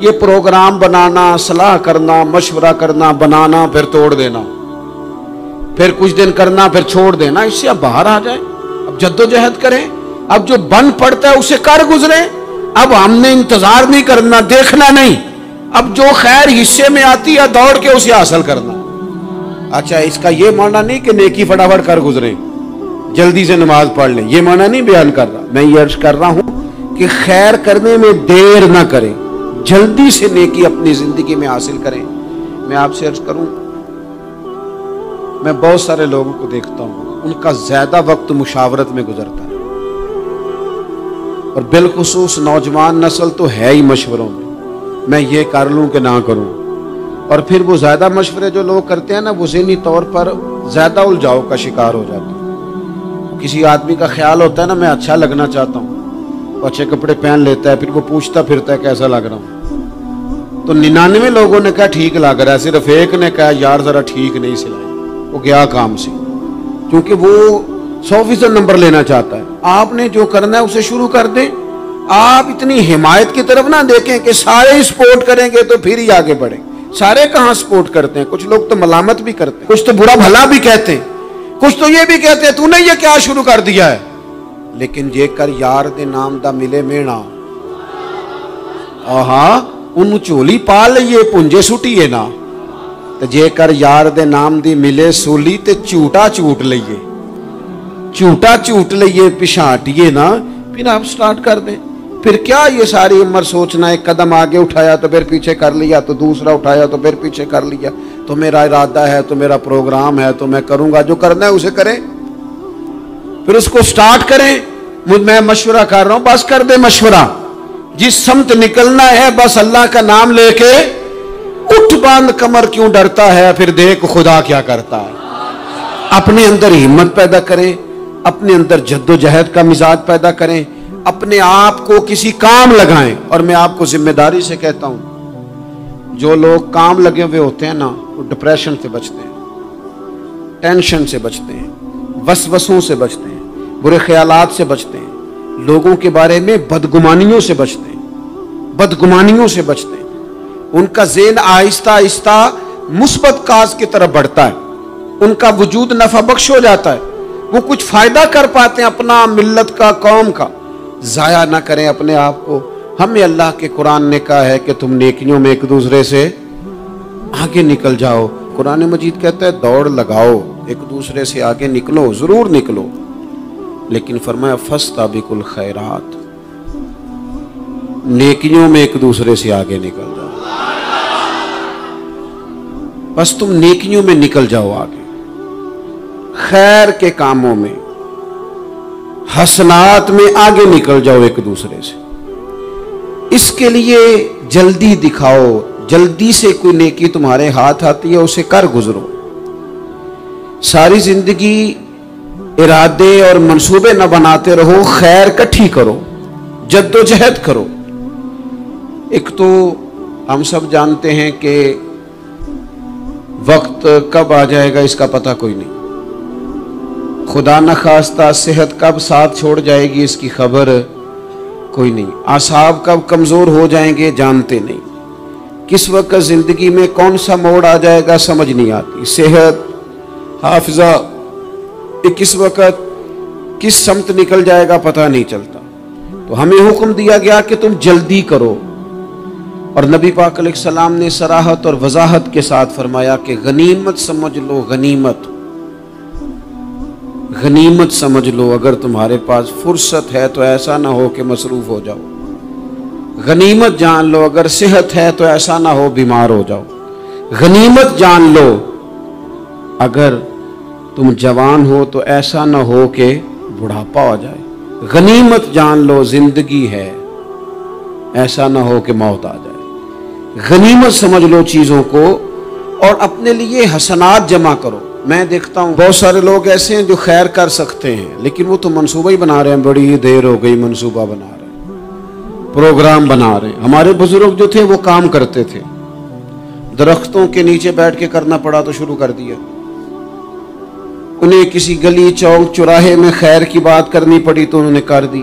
یہ پروگرام بنانا، صلاح کرنا، مشورہ کرنا، بنانا پھر توڑ دینا، پھر کچھ دن کرنا پھر چھوڑ دینا، اس سے اب باہر آ جائیں، اب جدوجہد کریں، اب جو بن پڑتا ہے اسے کر گزریں۔ اب ہم نے انتظار نہیں کرنا، دیکھنا نہیں، اب جو خیر حصے میں آتی ہے دوڑ کے اسے حاصل کرنا۔ اچھا، اس کا یہ معنی نہیں کہ نیکی فٹافٹ کر گزریں، جلدی سے نماز پڑھ لیں، یہ معنی نہیں بیان کر رہا۔ میں یہ عرض کر رہا ہوں کہ خیر کرنے میں دیر نہ کریں، جلدی سے نیکی اپنی زندگی میں حاصل کریں۔ میں آپ سے عرض کروں، میں بہت سارے لوگوں کو دیکھتا ہوں، ان کا زیادہ وقت مشاورت میں گزرتا ہے، اور بالخصوص نوجوان نسل تو ہے ہی مشوروں میں یہ کر لوں کہ نہ کروں، اور پھر وہ زیادہ مشورے جو لوگ کرتے ہیں نا، وہ ذہنی طور پر زیادہ الجھاؤ کا شکار ہو جاتے ہیں۔ کسی آدمی کا خیال ہوتا ہے نا، میں اچھا لگنا چاہتا ہوں، اچھے کپڑے پہن لیتا ہے، پھر وہ پوچھتا پھرتا ہے کیسا لگ رہا ہوں، تو 99 لوگوں نے کہا ٹھیک لگ رہا ہے، صرف ایک نے کہا یار ذرا ٹھیک نہیں سلائی، وہ گیا کام سے، کیونکہ وہ 100% نمبر لینا چاہتا ہے۔ آپ نے جو کرنا ہے اسے شروع کر دیں، آپ اتنی حمایت کی طرف نہ دیکھیں کہ سارے سپورٹ کریں گے تو پھر ہی آگے بڑھیں۔ سارے کہاں سپورٹ کرتے ہیں، کچھ لوگ تو ملامت بھی کرتے ہیں، کچھ تو برا بھلا بھی کہتے ہیں، کچھ تو یہ بھی کہتے ہیں تو نے یہ کیا شروع کر دیا ہے۔ لیکن جے کر یار دے نام دا ملے مینا، آہا انہوں چولی پا لئیے پنجے سٹیے نا، جے کر یار دے نام دی ملے سولی تے چوٹا چوٹ لئیے پشانٹیے نا، پھر آپ سٹارٹ کر دیں۔ پھر کیا یہ ساری عمر سوچنا، ایک قدم آگے اٹھایا تو پھر پیچھے کر لیا، تو دوسرا اٹھایا تو پھر پیچھے کر لیا، تو میرا ارادہ ہے، تو میرا پروگرام ہے، تو میں کروں گا، جو کرنا ہے اسے کریں، پھر اس کو سٹارٹ کریں۔ میں مشورہ کر رہا ہوں، بس کر دے مشورہ، جس سمت نکلنا ہے بس اللہ کا نام لے کے اٹھ، باندھ کمر کیوں ڈرتا ہے، پھر دیکھ خدا کیا کرتا ہے۔ اپنے اندر ہمت پیدا کریں، اپنے اندر جد و جہد کا مزاج پیدا کریں، اپنے آپ کو کسی کام لگائیں۔ اور میں آپ کو ذمہ داری سے کہتا ہوں، جو لوگ کام لگے ہوئے ہوتے ہیں نا، وہ ڈپریشن سے بچتے ہیں، ٹینشن سے بچتے ہیں، وسوسوں سے بچتے ہیں، برے خیالات سے بچتے ہیں، لوگوں کے بارے میں بدگمانیوں سے بچتے ہیں، ان کا ذہن آہستہ آہستہ مثبت کاز کی طرف بڑھتا ہے، ان کا وجود نفع بخش ہو جاتا ہے، وہ کچھ فائدہ کر پاتے ہیں اپنا، ملت کا، قوم کا۔ ضائع نہ کریں اپنے آپ کو۔ ہمیں اللہ کے قرآن نے کہا ہے کہ تم نیکیوں میں ایک دوسرے سے آگے نکل جاؤ۔ قرآن مجید کہتا ہے دوڑ لگاؤ، ایک دوسرے سے آگے نکلو، ضرور نکلو، لیکن فرمایا فاستبقوا الخیرات، نیکیوں میں ایک دوسرے سے آگے نکل جاؤ، بس تم نیکیوں میں نکل جاؤ آگے، خیر کے کاموں میں، حسنات میں آگے نکل جاؤ ایک دوسرے سے۔ اس کے لیے جلدی دکھاؤ، جلدی سے کوئی نیکی تمہارے ہاتھ آتی ہے اسے کر گزرو۔ ساری زندگی ارادے اور منصوبے نہ بناتے رہو، خیر کٹھی کرو، جد و جہد کرو۔ ایک تو ہم سب جانتے ہیں کہ وقت کب آ جائے گا اس کا پتہ کوئی نہیں، خدا نہ خواستہ صحت کب ساتھ چھوڑ جائے گی اس کی خبر کوئی نہیں، اعصاب کب کمزور ہو جائیں گے جانتے نہیں، کس وقت زندگی میں کون سا موڑ آ جائے گا سمجھ نہیں آتی، صحت، حافظہ، کس وقت کس سمت نکل جائے گا پتہ نہیں چلتا۔ تو ہمیں حکم دیا گیا کہ تم جلدی کرو، اور نبی پاک علیہ السلام نے صراحت اور وضاحت کے ساتھ فرمایا کہ غنیمت سمجھ لو، غنیمت سمجھ لو، اگر تمہارے پاس فرصت ہے تو ایسا نہ ہو کہ مصروف ہو جاؤ، غنیمت جان لو، اگر صحت ہے تو ایسا نہ ہو بیمار ہو جاؤ، غنیمت جان لو، اگر تم جوان ہو تو ایسا نہ ہو کہ بڑھاپا ہو جائے، غنیمت جان لو زندگی ہے، ایسا نہ ہو کہ موت آ جائے۔ غنیمت سمجھ لو چیزوں کو، اور اپنے لیے حسنات جمع کرو۔ میں دیکھتا ہوں بہت سارے لوگ ایسے ہیں جو خیر کر سکتے ہیں، لیکن وہ تو منصوبہ ہی بنا رہے ہیں، بڑی دیر ہو گئی منصوبہ بنا رہے ہیں، پروگرام بنا رہے ہیں۔ ہمارے بزرگ جو تھے وہ کام کرتے تھے، درختوں کے نیچے بیٹھ کے کرنا پڑا تو شروع کر دیا، انہیں کسی گلی چوک چوراہے میں خیر کی بات کرنی پڑی تو انہوں نے کر دی،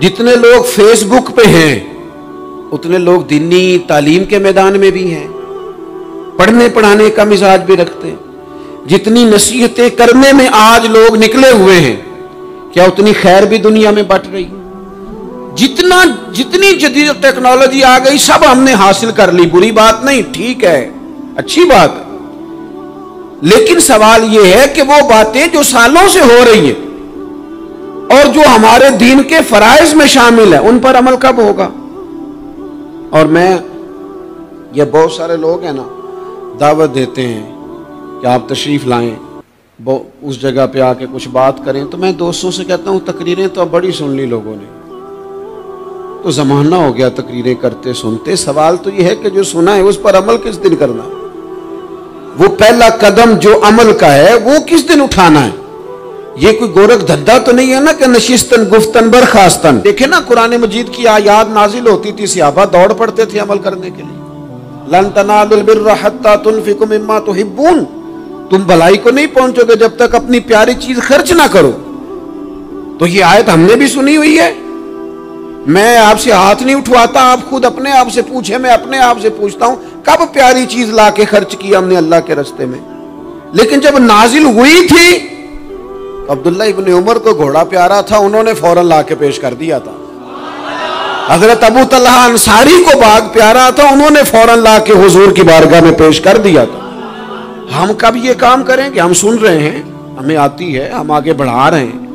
جتنے لوگ فیس بک پہ ہیں اتنے لوگ دینی تعلیم کے میدان میں بھی ہیں، پڑھنے پڑھانے کا مزاج بھی رکھتے ہیں۔ جتنی نصیحتیں کرنے میں آج لوگ نکلے ہوئے ہیں، کیا اتنی خیر بھی دنیا میں بٹ رہی؟ جتنی جدید ٹیکنالوجی آ گئی سب ہم نے حاصل کر لی، بری بات نہیں، ٹھیک ہے، اچھی بات ہے، لیکن سوال یہ ہے کہ وہ باتیں جو سالوں سے ہو رہی ہیں اور جو ہمارے دین کے فرائض میں شامل ہے ان پر عمل کب ہوگا؟ اور یہ بہت سارے لوگ ہیں نا دعوت دیتے ہیں کہ آپ تشریف لائیں، اس جگہ پہ آ کے کچھ بات کریں، تو میں دوستوں سے کہتا ہوں تقریریں تو اب بڑی سن لی لوگوں نے، تو زمانہ ہو گیا تقریریں کرتے سنتے، سوال تو یہ ہے کہ جو سنا ہے اس پر عمل کس دن کرنا ہے؟ وہ پہلا قدم جو عمل کا ہے وہ کس دن اٹھانا ہے؟ یہ کوئی گورکھ دھندا تو نہیں ہے نا کہ نشستن گفتن برخاستن۔ دیکھیں نا قرآن مجید کی آیات نازل ہوتی تھی، صحابہ دوڑ پڑتے تھے عمل کرنے کے لیے۔ لن تنالوا البر حتى تنفقوا مما تحبون، تم بھلائی کو نہیں پہنچو گے جب تک اپنی پیاری چیز خرچ نہ کرو۔ تو یہ آیت ہم نے بھی سنی ہوئی ہے، میں آپ سے ہاتھ نہیں اٹھواتا، آپ خود اپنے آپ سے پوچھیں، میں اپنے آپ سے پوچھتا ہوں کب پیاری چیز لا کے خرچ کیا ہم نے اللہ کے راستے میں؟ لیکن جب نازل ہوئی تھی عبداللہ ابن عمر کو گھوڑا پیارا تھا، انہوں نے فوراً لا کے پیش کر دیا تھا۔ حضرت ابو طلحہ انصاری کو باغ پیارا تھا، انہوں نے فوراً لا کے حضور کی بارگاہ میں پیش کر دیا تھا۔ ہم کب یہ کام کریں گے؟ ہم سن رہے ہیں، ہمیں آتی ہے، ہم آگے بڑھا رہے ہیں،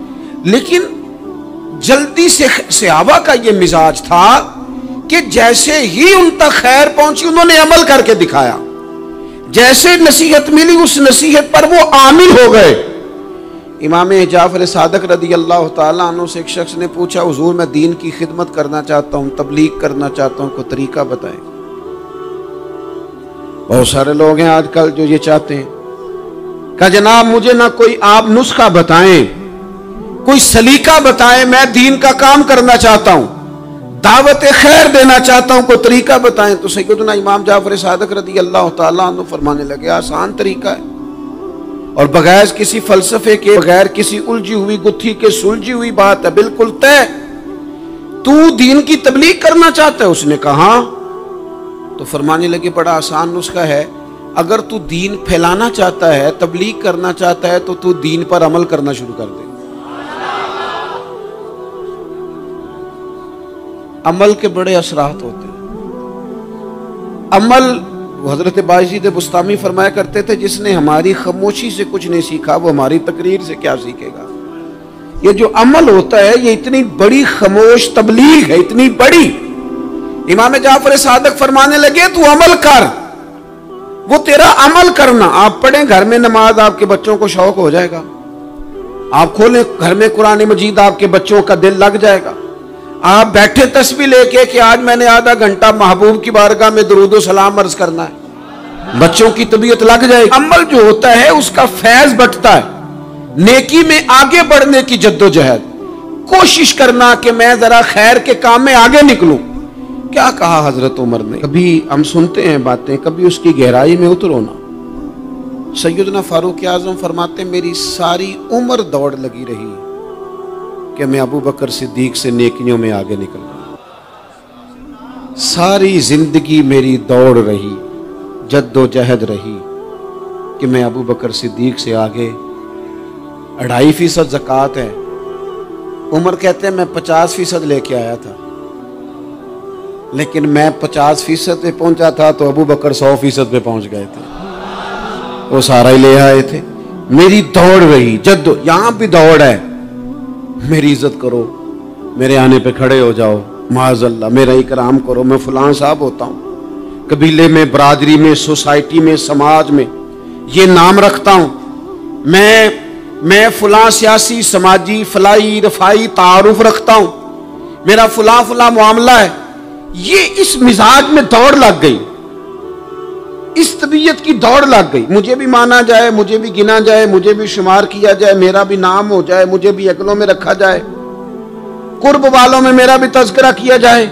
لیکن جلدی سے صحابہ کا یہ مزاج تھا کہ جیسے ہی ان تک خیر پہنچی انہوں نے عمل کر کے دکھایا، جیسے نصیحت ملی اس نصیحت پر وہ عامل ہو گئے۔ امام جعفر صادق رضی اللہ تعالیٰ عنہ سے ایک شخص نے پوچھا، حضور میں دین کی خدمت کرنا چاہتا ہوں، تبلیغ کرنا چاہتا ہوں، کوئی طریقہ بتائیں۔ بہت سارے لوگ ہیں آج کل جو یہ چاہتے ہیں کہ جناب مجھے نہ کوئی آپ نسخہ بتائیں، کوئی سلیقہ بتائیں، میں دین کا کام کرنا چاہتا ہوں، دعوت خیر دینا چاہتا ہوں، کوئی طریقہ بتائیں۔ تو سیدنا امام جعفر صادق رضی اللہ تعالیٰ عنہ فرمانے لگے، آسان طریقہ ہے، اور بغیر کسی فلسفے کے، بغیر کسی الجھی ہوئی گتھی کے سلجھی ہوئی بات ہے، بالکل طے۔ تو دین کی تبلیغ کرنا چاہتا ہے؟ اس نے کہا، تو فرمانے لگے بڑا آسان نسخہ ہے، اگر تو دین پھیلانا چاہتا ہے، تبلیغ کرنا چاہتا ہے، تو دین پر عمل کرنا شروع کر دے۔ عمل کے بڑے اثرات ہوتے ہیں۔ عمل، حضرت باجید بستامی فرمایا کرتے تھے، جس نے ہماری خاموشی سے کچھ نہیں سیکھا وہ ہماری تقریر سے کیا سیکھے گا۔ یہ جو عمل ہوتا ہے یہ اتنی بڑی خاموش تبلیغ ہے، اتنی بڑی۔ امام جعفر صادق فرمانے لگے تو عمل کر، وہ تیرا عمل کرنا۔ آپ پڑھیں گھر میں نماز، آپ کے بچوں کو شوق ہو جائے گا، آپ کھولیں گھر میں قرآن مجید، آپ کے بچوں کا دل لگ جائے گا۔ آپ بیٹھے تسبیح لے کے کہ آج میں نے آدھا گھنٹہ محبوب کی بارگاہ میں درود و سلام عرض کرنا ہے، بچوں کی طبیعت لگ جائے گی۔ عمل جو ہوتا ہے اس کا فیض بٹتا ہے، نیکی میں آگے بڑھنے کی جدوجہد، کوشش کرنا کہ میں ذرا خیر کے کام میں آگے نکلوں۔ کیا کہا حضرت عمر نے؟ کبھی ہم سنتے ہیں باتیں، کبھی اس کی گہرائی میں اترو نا۔ سیدنا فاروق اعظم فرماتے ہیں میری ساری عمر دوڑ لگی رہی کہ میں ابو بکر صدیق سے نیکیوں میں آگے نکل رہا، ساری زندگی میری دوڑ رہی، جد و جہد رہی کہ میں ابو بکر صدیق سے آگے۔ 2.5% زکوٰۃ ہے، عمر کہتے ہیں میں 50% لے کے آیا تھا، لیکن میں 50% پہ پہنچا تھا تو ابو بکر 100% پہ پہنچ گئے تھے، وہ سارا ہی لے آئے تھے۔ میری دوڑ رہی، یہاں بھی دوڑ ہے، میری عزت کرو، میرے آنے پہ کھڑے ہو جاؤ، معاذ اللہ میرا اکرام کرو، میں فلاں صاحب ہوتا ہوں، قبیلے میں، برادری میں، سوسائٹی میں، سماج میں یہ نام رکھتا ہوں، میں فلاں سیاسی، سماجی، فلائی، رفائی تعارف رکھتا ہوں، میرا فلاں معاملہ ہے۔ یہ اس مزاج میں دوڑ لگ گئی، اس طبیعت کی دوڑ لگ گئی، مجھے بھی مانا جائے، مجھے بھی گنا جائے، مجھے بھی شمار کیا جائے، میرا بھی نام ہو جائے، مجھے بھی اگلوں میں رکھا جائے، قرب والوں میں میرا بھی تذکرہ کیا جائے۔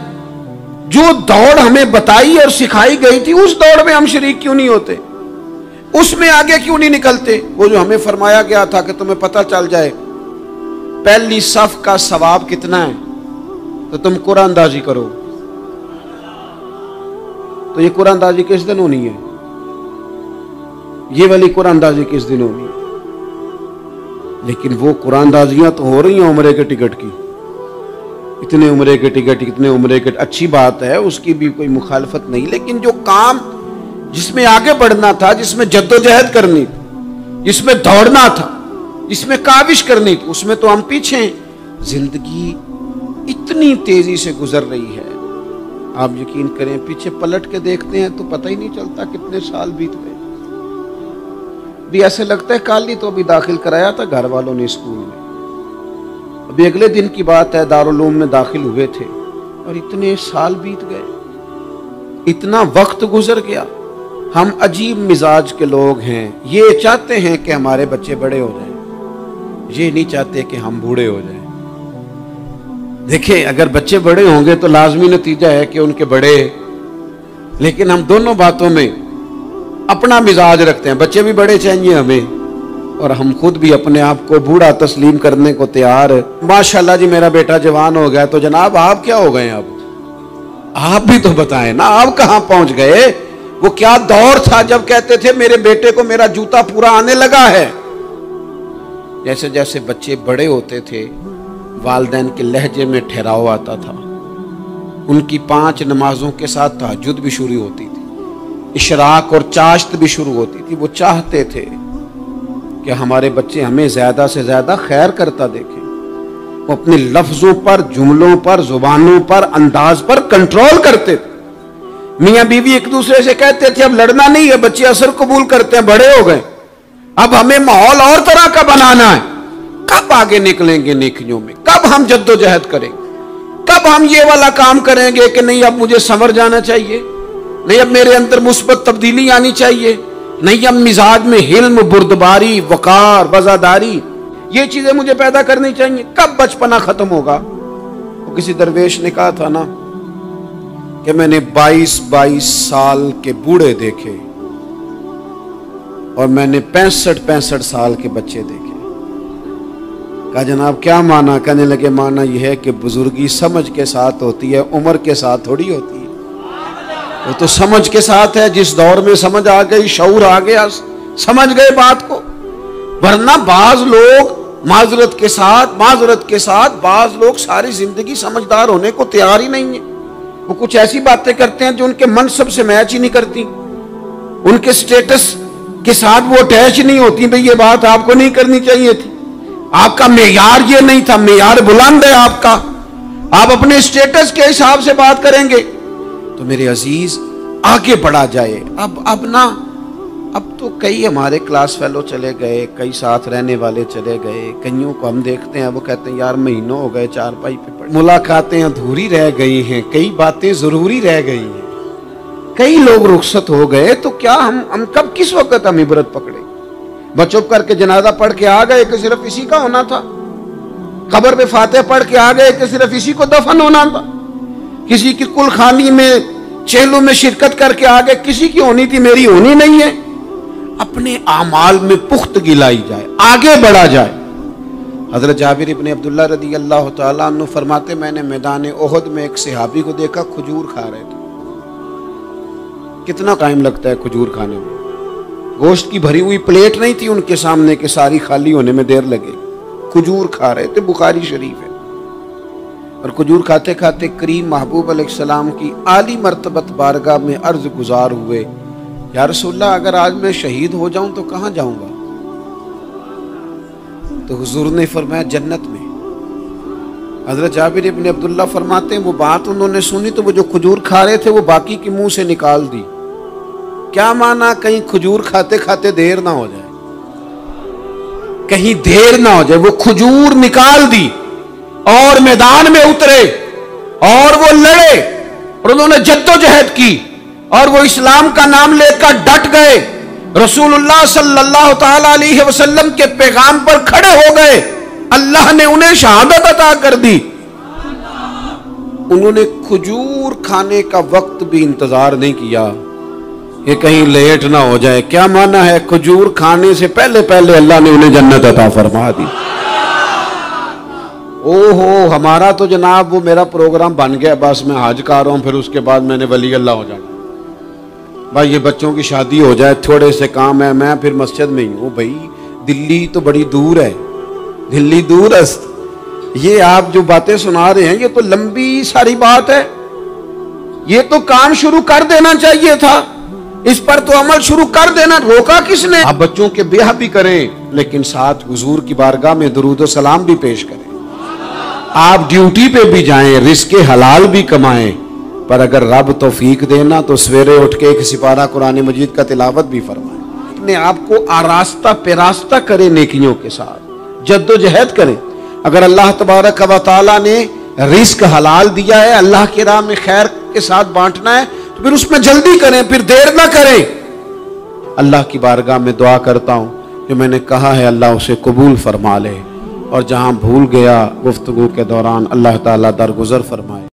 جو دوڑ ہمیں بتائی اور سکھائی گئی تھی اس دوڑ میں ہم شریک کیوں نہیں ہوتے؟ اس میں آگے کیوں نہیں نکلتے؟ وہ جو ہمیں فرمایا گیا تھا کہ تمہیں پتہ چل جائے پہلی صف کا ثواب کتنا ہے، تو تم قرآن اندازی کرو. تو یہ قرآن اندازی کس دن ہونی ہے؟ یہ والی قرآن اندازی کس دن ہونی ہے؟ لیکن وہ قرآن اندازیاں تو ہو رہی ہیں عمرے کے ٹکٹ کی. اتنے عمرے کے ٹکٹ، اتنے عمرے کے، اچھی بات ہے، اس کی بھی کوئی مخالفت نہیں، لیکن جو کام جس میں آگے بڑھنا تھا، جس میں جد و جہد کرنی تھی، جس میں دوڑنا تھا، جس میں کاوش کرنی تھی، اس میں تو ہم پیچھے ہیں. زندگی اتنی تیزی سے گزر رہی ہے، آپ یقین کریں پیچھے پلٹ کے دیکھتے ہیں تو پتہ ہی نہیں چلتا کتنے سال بیت گئے. بھی ایسے لگتا ہے کل ہی تو ابھی داخل کرایا تھا گھر والوں نے اسکول میں، ابھی اگلے دن کی بات ہے دارالعلوم میں داخل ہوئے تھے اور اتنے سال بیت گئے، اتنا وقت گزر گیا. ہم عجیب مزاج کے لوگ ہیں، یہ چاہتے ہیں کہ ہمارے بچے بڑے ہو جائیں، یہ نہیں چاہتے کہ ہم بوڑھے ہو جائیں. دیکھیں اگر بچے بڑے ہوں گے تو لازمی نتیجہ ہے کہ ان کے بڑے، لیکن ہم دونوں باتوں میں اپنا مزاج رکھتے ہیں. بچے بھی بڑے چاہیے ہمیں اور ہم خود بھی اپنے آپ کو بوڑھا تسلیم کرنے کو تیار ہے. ماشاءاللہ جی میرا بیٹا جوان ہو گیا، تو جناب آپ کیا ہو گئے؟ اب آپ بھی تو بتائیں نا، آپ کہاں پہنچ گئے؟ وہ کیا دور تھا جب کہتے تھے میرے بیٹے کو میرا جوتا پورا آنے لگا ہے. جیسے جیسے بچے بڑے ہوتے تھے والدین کے لہجے میں ٹھہراؤ آتا تھا، ان کی 5 نمازوں کے ساتھ تہجد بھی شروع ہوتی تھی، اشراق اور چاشت بھی شروع ہوتی تھی. وہ چاہتے تھے کہ ہمارے بچے ہمیں زیادہ سے زیادہ خیر کرتا دیکھیں. وہ اپنے لفظوں پر، جملوں پر، زبانوں پر، انداز پر کنٹرول کرتے تھے. میاں بیوی ایک دوسرے سے کہتے تھے اب لڑنا نہیں ہے، بچے اثر قبول کرتے ہیں، بڑے ہو گئے، اب ہمیں ماحول اور طرح کا بنانا ہے. کب آگے نکلیں گے نیکیوں میں؟ کب ہم جد و جہد کریں گے؟ کب ہم یہ والا کام کریں گے کہ نہیں اب مجھے سنور جانا چاہیے، نہیں اب میرے اندر مثبت تبدیلی آنی چاہیے، نہیں اب مزاج میں حلم، بردباری، وقار، وفاداری، یہ چیزیں مجھے پیدا کرنی چاہیے. کب بچپنا ختم ہوگا؟ وہ کسی درویش نے کہا تھا نا کہ میں نے 22 سال کے بوڑھے دیکھے اور میں نے 65 سال کے بچے دیکھے. کہا جناب کیا معنی؟ کہنے لگے معنی یہ ہے کہ بزرگی سمجھ کے ساتھ ہوتی ہے، عمر کے ساتھ تھوڑی ہوتی ہے. وہ تو سمجھ کے ساتھ ہے، جس دور میں سمجھ آ گئی، شعور آ گیا، سمجھ گئے بات کو. ورنہ بعض لوگ معذرت کے ساتھ بعض لوگ ساری زندگی سمجھدار ہونے کو تیار ہی نہیں ہیں. وہ کچھ ایسی باتیں کرتے ہیں جو ان کے منصب سے میچ ہی نہیں کرتی، ان کے سٹیٹس کے ساتھ وہ اٹیچ نہیں ہوتی. بھئی یہ بات آپ کو نہیں کرنی چاہیے تھی، آپ کا معیار یہ نہیں تھا، معیار بلند ہے آپ کا، آپ اپنے سٹیٹس کے حساب سے بات کریں گے. تو میرے عزیز آگے بڑھا جائے. اب تو کئی ہمارے کلاس فیلو چلے گئے، کئی ساتھ رہنے والے چلے گئے، کئیوں کو ہم دیکھتے ہیں وہ کہتے ہیں یار مہینوں ہو گئے چارپائی پہ پڑے، ملاقاتیں ادھوری رہ گئی ہیں، کئی باتیں ضروری رہ گئی ہیں، کئی لوگ رخصت ہو گئے. تو کیا ہم کب کس وقت ہم عبرت پکڑے؟ بس چپ کر کے جنازہ پڑھ کے آ گئے کہ صرف اسی کا ہونا تھا، قبر پہ فاتح پڑھ کے آ گئے کہ صرف اسی کو دفن ہونا تھا، کسی کی کل خانی میں چہلوں میں شرکت کر کے آ گئے، کسی کی ہونی تھی میری ہونی نہیں ہے. اپنے اعمال میں پختگی لائی جائے، آگے بڑھا جائے. حضرت جابر ابن عبداللہ رضی اللہ تعالیٰ عنہ فرماتے میں نے میدان احد میں ایک صحابی کو دیکھا کھجور کھا رہے تھے. کتنا ٹائم لگتا ہے کھجور کھانے میں؟ گوشت کی بھری ہوئی پلیٹ نہیں تھی ان کے سامنے کہ ساری خالی ہونے میں دیر لگے. کھجور کھا رہے تھے، بخاری شریف ہے. اور کھجور کھاتے کھاتے کریم محبوب علیہ السلام کی عالی مرتبت بارگاہ میں عرض گزار ہوئے یا رسول اللہ اگر آج میں شہید ہو جاؤں تو کہاں جاؤں گا؟ تو حضور نے فرمایا جنت میں. حضرت جابر ابن عبداللہ فرماتے ہیں وہ بات انہوں نے سنی تو وہ جو کھجور کھا رہے تھے وہ باقی کے منہ سے نکال دی. کیا معنی؟ کہیں کھجور کھاتے کھاتے دیر نہ ہو جائے، کہیں دیر نہ ہو جائے. وہ کھجور نکال دی اور میدان میں اترے اور وہ لڑے اور انہوں نے جد و جہد کی اور وہ اسلام کا نام لے کر ڈٹ گئے، رسول اللہ صلی اللہ تعالی علیہ وسلم کے پیغام پر کھڑے ہو گئے. اللہ نے انہیں شہادت عطا کر دی. انہوں نے کھجور کھانے کا وقت بھی انتظار نہیں کیا کہ کہیں لیٹ نہ ہو جائے. کیا معنی ہے؟ کھجور کھانے سے پہلے اللہ نے انہیں جنت عطا فرما دی. اوہو ہمارا تو جناب وہ میرا پروگرام بن گیا، بس میں حج کر رہا ہوں، پھر اس کے بعد میں نے ولی اللہ ہو جانا، بھائی یہ بچوں کی شادی ہو جائے، تھوڑے سے کام ہے، میں پھر مسجد میں ہی ہوں۔ بھائی دلی تو بڑی دور ہے، دلی دور است، یہ آپ جو باتیں سنا رہے ہیں یہ تو لمبی ساری بات ہے، یہ تو کام شروع کر دینا چاہیے تھا، اس پر تو عمل شروع کر دینا، روکا کس نے؟ آپ بچوں کے بیاہ بھی کریں لیکن ساتھ حضور کی بارگاہ میں درود و سلام بھی پیش کریں، آپ ڈیوٹی پہ بھی جائیں، رزق حلال بھی کمائیں، پر اگر رب توفیق دینا تو سویرے اٹھ کے ایک سپارہ قرآن مجید کا تلاوت بھی فرمائیں، اپنے آپ کو آراستہ پیراستہ کریں، نیکیوں کے ساتھ جد و جہد کریں۔ اگر اللہ تبارک و تعالیٰ نے رزق حلال دیا ہے، اللہ کی راہ میں خیر کے ساتھ بانٹنا ہے، تو پھر اس میں جلدی کریں، پھر دیر نہ کریں۔ اللہ کی بارگاہ میں دعا کرتا ہوں جو میں نے کہا ہے اللہ اسے قبول فرما لے، اور جہاں بھول گیا گفتگو کے دوران اللہ تعالیٰ درگزر فرمائے۔